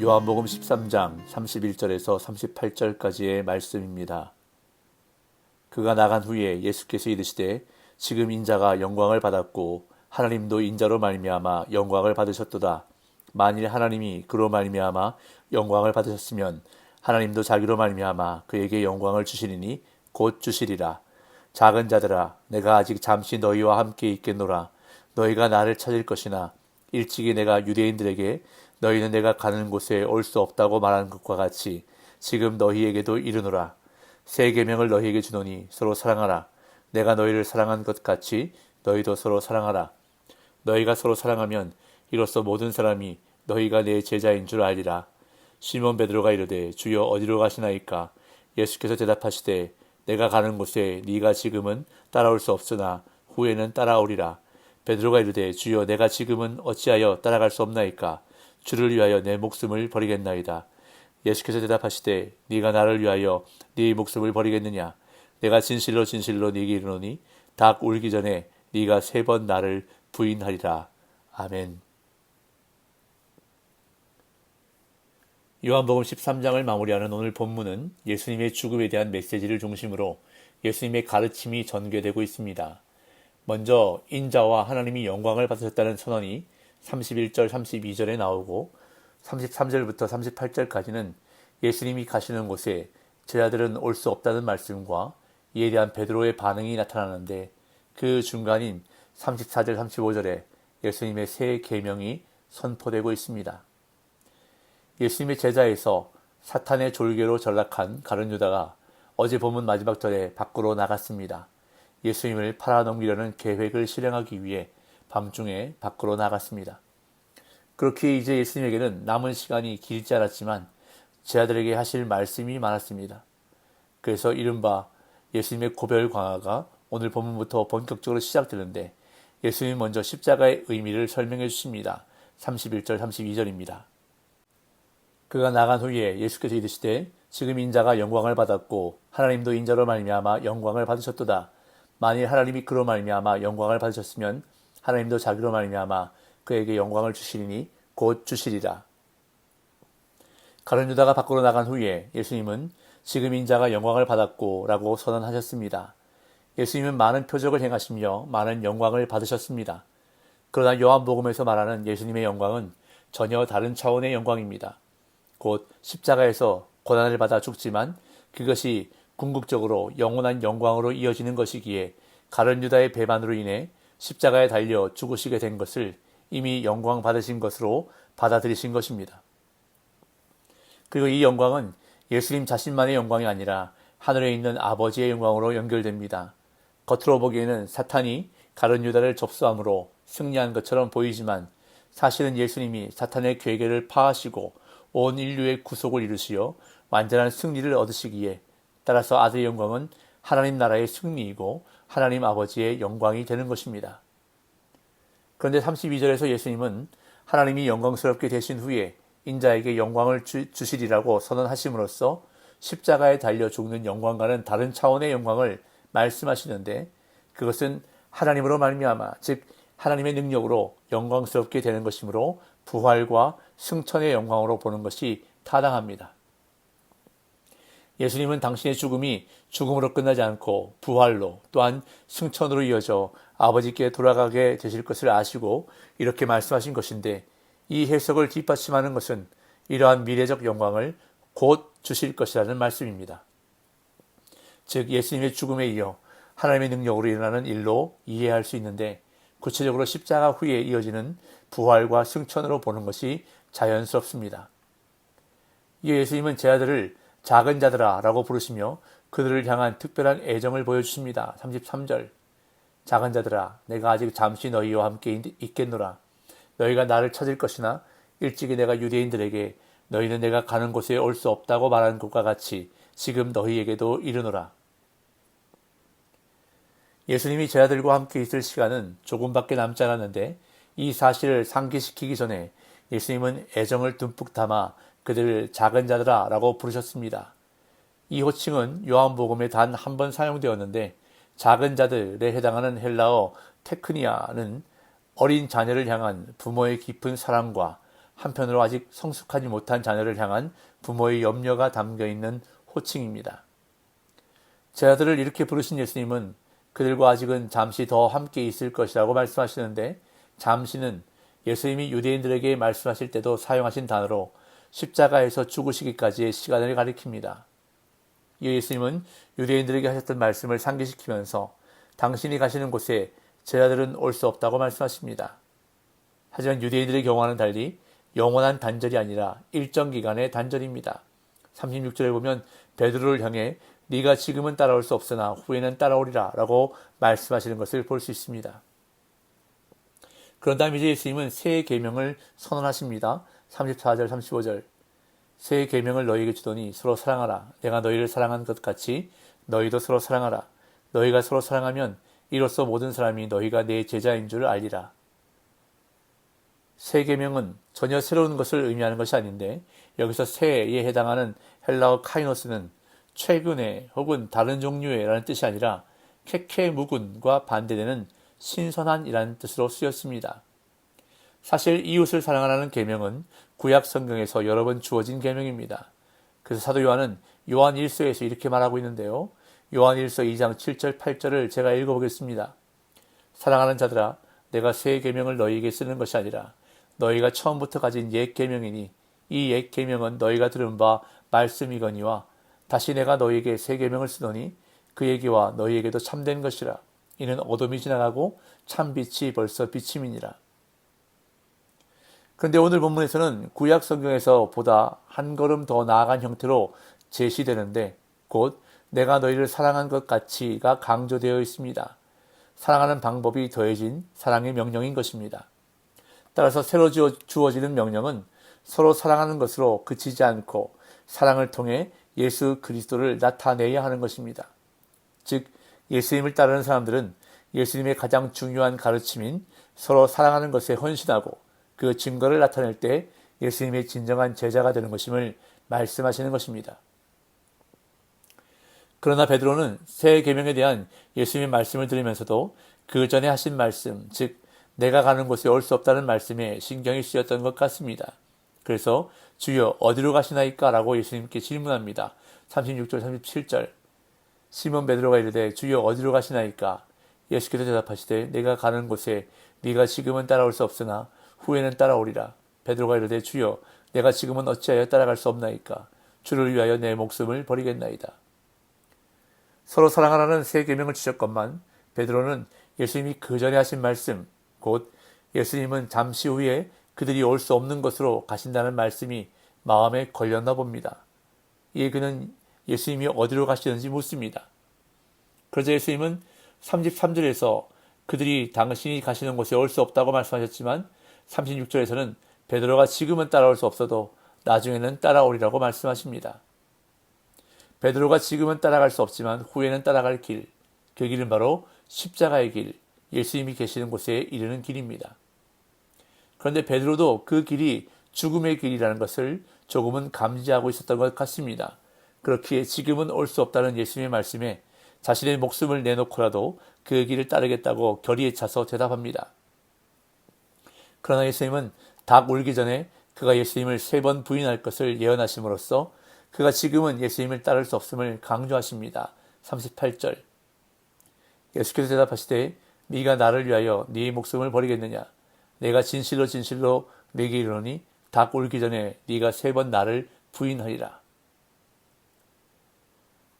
요한복음 13장 31절에서 38절까지의 말씀입니다. 그가 나간 후에 예수께서 이르시되 지금 인자가 영광을 받았고 하나님도 인자로 말미암아 영광을 받으셨도다. 만일 하나님이 그로 말미암아 영광을 받으셨으면 하나님도 자기로 말미암아 그에게 영광을 주시리니 곧 주시리라. 작은 자들아 내가 아직 잠시 너희와 함께 있겠노라. 너희가 나를 찾을 것이나 일찍이 내가 유대인들에게 너희는 내가 가는 곳에 올 수 없다고 말하는 것과 같이 지금 너희에게도 이르노라. 새 계명을 너희에게 주노니 서로 사랑하라. 내가 너희를 사랑한 것 같이 너희도 서로 사랑하라. 너희가 서로 사랑하면 이로써 모든 사람이 너희가 내 제자인 줄 알리라. 시몬 베드로가 이르되 주여 어디로 가시나이까? 예수께서 대답하시되 내가 가는 곳에 네가 지금은 따라올 수 없으나 후에는 따라오리라. 베드로가 이르되 주여 내가 지금은 어찌하여 따라갈 수 없나이까? 주를 위하여 내 목숨을 버리겠나이다. 예수께서 대답하시되 네가 나를 위하여 네 목숨을 버리겠느냐? 내가 진실로 진실로 네게 이르노니 닭 울기 전에 네가 3번 나를 부인하리라. 아멘. 요한복음 13장을 마무리하는 오늘 본문은 예수님의 죽음에 대한 메시지를 중심으로 예수님의 가르침이 전개되고 있습니다. 먼저 인자와 하나님이 영광을 받으셨다는 선언이 31절 32절에 나오고 33절부터 38절까지는 예수님이 가시는 곳에 제자들은 올 수 없다는 말씀과 이에 대한 베드로의 반응이 나타나는데 그 중간인 34절 35절에 예수님의 새 계명이 선포되고 있습니다. 예수님의 제자에서 사탄의 졸개로 전락한 가룟 유다가 어제 본문 마지막 절에 밖으로 나갔습니다. 예수님을 팔아넘기려는 계획을 실행하기 위해 밤중에 밖으로 나갔습니다. 그렇게 이제 예수님에게는 남은 시간이 길지 않았지만 제자들에게 하실 말씀이 많았습니다. 그래서 이른바 예수님의 고별 광화가 오늘 본문부터 본격적으로 시작되는데 예수님이 먼저 십자가의 의미를 설명해 주십니다. 31절 32절입니다. 그가 나간 후에 예수께서 이르시되 지금 인자가 영광을 받았고 하나님도 인자로 말미암아 영광을 받으셨도다. 만일 하나님이 그로 말미암아 영광을 받으셨으면 하나님도 자기로 말미암아 그에게 영광을 주시리니 곧 주시리라. 가룟 유다가 밖으로 나간 후에 예수님은 지금 인자가 영광을 받았고 라고 선언하셨습니다. 예수님은 많은 표적을 행하시며 많은 영광을 받으셨습니다. 그러나 요한복음에서 말하는 예수님의 영광은 전혀 다른 차원의 영광입니다. 곧 십자가에서 고난을 받아 죽지만 그것이 궁극적으로 영원한 영광으로 이어지는 것이기에 가룟 유다의 배반으로 인해 십자가에 달려 죽으시게 된 것을 이미 영광 받으신 것으로 받아들이신 것입니다. 그리고 이 영광은 예수님 자신만의 영광이 아니라 하늘에 있는 아버지의 영광으로 연결됩니다. 겉으로 보기에는 사탄이 가룟 유다를 접수함으로 승리한 것처럼 보이지만 사실은 예수님이 사탄의 괴계를 파하시고 온 인류의 구속을 이루시어 완전한 승리를 얻으시기에 따라서 아들의 영광은 하나님 나라의 승리이고 하나님 아버지의 영광이 되는 것입니다. 그런데 32절에서 예수님은 하나님이 영광스럽게 되신 후에 인자에게 영광을 주시리라고 선언하심으로써 십자가에 달려 죽는 영광과는 다른 차원의 영광을 말씀하시는데 그것은 하나님으로 말미암아 즉 하나님의 능력으로 영광스럽게 되는 것이므로 부활과 승천의 영광으로 보는 것이 타당합니다. 예수님은 당신의 죽음이 죽음으로 끝나지 않고 부활로 또한 승천으로 이어져 아버지께 돌아가게 되실 것을 아시고 이렇게 말씀하신 것인데 이 해석을 뒷받침하는 것은 이러한 미래적 영광을 곧 주실 것이라는 말씀입니다. 즉 예수님의 죽음에 이어 하나님의 능력으로 일어나는 일로 이해할 수 있는데 구체적으로 십자가 후에 이어지는 부활과 승천으로 보는 것이 자연스럽습니다. 이에 예수님은 제자들을 작은 자들아 라고 부르시며 그들을 향한 특별한 애정을 보여주십니다. 33절 작은 자들아 내가 아직 잠시 너희와 함께 있겠노라. 너희가 나를 찾을 것이나 일찍이 내가 유대인들에게 너희는 내가 가는 곳에 올 수 없다고 말하는 것과 같이 지금 너희에게도 이르노라. 예수님이 제자들과 함께 있을 시간은 조금밖에 남지 않았는데 이 사실을 상기시키기 전에 예수님은 애정을 듬뿍 담아 그들을 작은 자들아 라고 부르셨습니다. 이 호칭은 요한복음에 단 한 번 사용되었는데 작은 자들에 해당하는 헬라어 테크니아는 어린 자녀를 향한 부모의 깊은 사랑과 한편으로 아직 성숙하지 못한 자녀를 향한 부모의 염려가 담겨있는 호칭입니다. 제자들을 이렇게 부르신 예수님은 그들과 아직은 잠시 더 함께 있을 것이라고 말씀하시는데, 잠시는 예수님이 유대인들에게 말씀하실 때도 사용하신 단어로 십자가에서 죽으시기까지의 시간을 가리킵니다. 이 예수님은 유대인들에게 하셨던 말씀을 상기시키면서 당신이 가시는 곳에 제자들은 올 수 없다고 말씀하십니다. 하지만 유대인들의 경우와는 달리 영원한 단절이 아니라 일정 기간의 단절입니다. 36절에 보면 베드로를 향해 네가 지금은 따라올 수 없으나 후에는 따라오리라 라고 말씀하시는 것을 볼 수 있습니다. 그런 다음 이제 예수님은 새 계명을 선언하십니다. 34절 35절 새 계명을 너희에게 주더니 서로 사랑하라. 내가 너희를 사랑한 것 같이 너희도 서로 사랑하라. 너희가 서로 사랑하면 이로써 모든 사람이 너희가 내 제자인 줄 알리라. 새 계명은 전혀 새로운 것을 의미하는 것이 아닌데, 여기서 새에 해당하는 헬라어 카이노스는 최근에 혹은 다른 종류의 라는 뜻이 아니라 케케무군과 반대되는 신선한이라는 뜻으로 쓰였습니다. 사실 이웃을 사랑하라는 계명은 구약 성경에서 여러 번 주어진 계명입니다. 그래서 사도 요한은 요한 1서에서 이렇게 말하고 있는데요. 요한 1서 2장 7절 8절을 제가 읽어보겠습니다. 사랑하는 자들아, 내가 새 계명을 너희에게 쓰는 것이 아니라 너희가 처음부터 가진 옛 계명이니 이 옛 계명은 너희가 들은 바 말씀이거니와 다시 내가 너희에게 새 계명을 쓰노니 그 얘기와 너희에게도 참된 것이라. 이는 어둠이 지나가고 참빛이 벌써 비침이니라. 그런데 오늘 본문에서는 구약 성경에서 보다 한 걸음 더 나아간 형태로 제시되는데, 곧 내가 너희를 사랑한 것 같이가 강조되어 있습니다. 사랑하는 방법이 더해진 사랑의 명령인 것입니다. 따라서 새로 주어지는 명령은 서로 사랑하는 것으로 그치지 않고 사랑을 통해 예수 그리스도를 나타내야 하는 것입니다. 즉, 예수님을 따르는 사람들은 예수님의 가장 중요한 가르침인 서로 사랑하는 것에 헌신하고 그 증거를 나타낼 때 예수님의 진정한 제자가 되는 것임을 말씀하시는 것입니다. 그러나 베드로는 새 계명에 대한 예수님의 말씀을 들으면서도 그 전에 하신 말씀, 즉 내가 가는 곳에 올 수 없다는 말씀에 신경이 쓰였던 것 같습니다. 그래서 주여 어디로 가시나이까? 라고 예수님께 질문합니다. 36절 37절 시몬 베드로가 이르되 주여 어디로 가시나이까? 예수께서 대답하시되 내가 가는 곳에 네가 지금은 따라올 수 없으나 후에는 따라오리라. 베드로가 이르되 주여 내가 지금은 어찌하여 따라갈 수 없나이까? 주를 위하여 내 목숨을 버리겠나이다. 서로 사랑하라는 새 계명을 주셨건만 베드로는 예수님이 그 전에 하신 말씀, 곧 예수님은 잠시 후에 그들이 올 수 없는 곳으로 가신다는 말씀이 마음에 걸렸나 봅니다. 이에 그는 예수님이 어디로 가시는지 묻습니다. 그러자 예수님은 33절에서 그들이 당신이 가시는 곳에 올 수 없다고 말씀하셨지만 36절에서는 베드로가 지금은 따라올 수 없어도 나중에는 따라오리라고 말씀하십니다. 베드로가 지금은 따라갈 수 없지만 후에는 따라갈 길, 그 길은 바로 십자가의 길, 예수님이 계시는 곳에 이르는 길입니다. 그런데 베드로도 그 길이 죽음의 길이라는 것을 조금은 감지하고 있었던 것 같습니다. 그렇기에 지금은 올 수 없다는 예수님의 말씀에 자신의 목숨을 내놓고라도 그 길을 따르겠다고 결의에 차서 대답합니다. 그러나 예수님은 닭 울기 전에 그가 예수님을 3번 부인할 것을 예언하심으로써 그가 지금은 예수님을 따를 수 없음을 강조하십니다. 38절 예수께서 대답하시되 네가 나를 위하여 네 목숨을 버리겠느냐? 내가 진실로 진실로 네게 이르노니 닭 울기 전에 네가 3번 나를 부인하리라.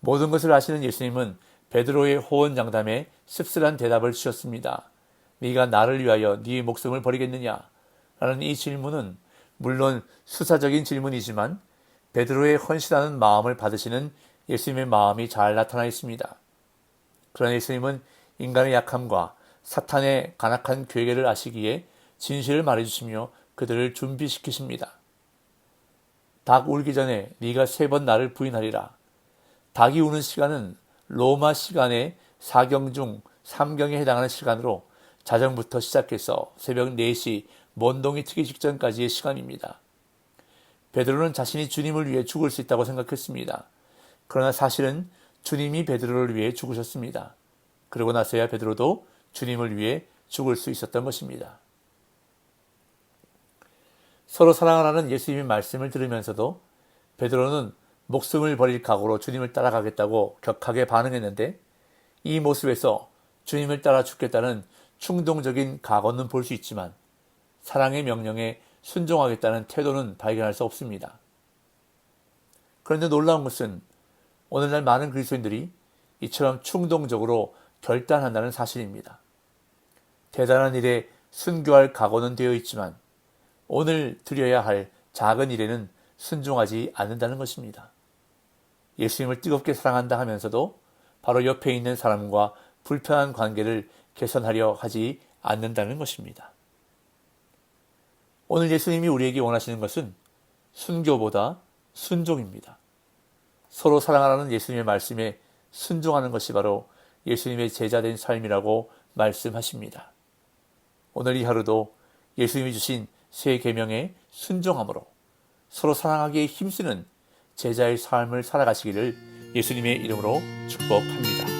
모든 것을 아시는 예수님은 베드로의 호언장담에 씁쓸한 대답을 주셨습니다. 네가 나를 위하여 네 목숨을 버리겠느냐? 라는 이 질문은 물론 수사적인 질문이지만 베드로의 헌신하는 마음을 받으시는 예수님의 마음이 잘 나타나 있습니다. 그러나 예수님은 인간의 약함과 사탄의 간악한 괴계를 아시기에 진실을 말해주시며 그들을 준비시키십니다. 닭 울기 전에 네가 3번 나를 부인하리라. 닭이 우는 시간은 로마 시간의 4경 중 3경에 해당하는 시간으로 자정부터 시작해서 새벽 4시 먼동이 트기 직전까지의 시간입니다. 베드로는 자신이 주님을 위해 죽을 수 있다고 생각했습니다. 그러나 사실은 주님이 베드로를 위해 죽으셨습니다. 그러고 나서야 베드로도 주님을 위해 죽을 수 있었던 것입니다. 서로 사랑하라는 예수님의 말씀을 들으면서도 베드로는 목숨을 버릴 각오로 주님을 따라가겠다고 격하게 반응했는데, 이 모습에서 주님을 따라 죽겠다는 충동적인 각오는 볼 수 있지만 사랑의 명령에 순종하겠다는 태도는 발견할 수 없습니다. 그런데 놀라운 것은 오늘날 많은 그리스도인들이 이처럼 충동적으로 결단한다는 사실입니다. 대단한 일에 순교할 각오는 되어 있지만 오늘 드려야 할 작은 일에는 순종하지 않는다는 것입니다. 예수님을 뜨겁게 사랑한다 하면서도 바로 옆에 있는 사람과 불편한 관계를 개선하려 하지 않는다는 것입니다. 오늘 예수님이 우리에게 원하시는 것은 순교보다 순종입니다. 서로 사랑하라는 예수님의 말씀에 순종하는 것이 바로 예수님의 제자된 삶이라고 말씀하십니다. 오늘 이 하루도 예수님이 주신 새 계명에 순종함으로 서로 사랑하기에 힘쓰는 제자의 삶을 살아가시기를 예수님의 이름으로 축복합니다.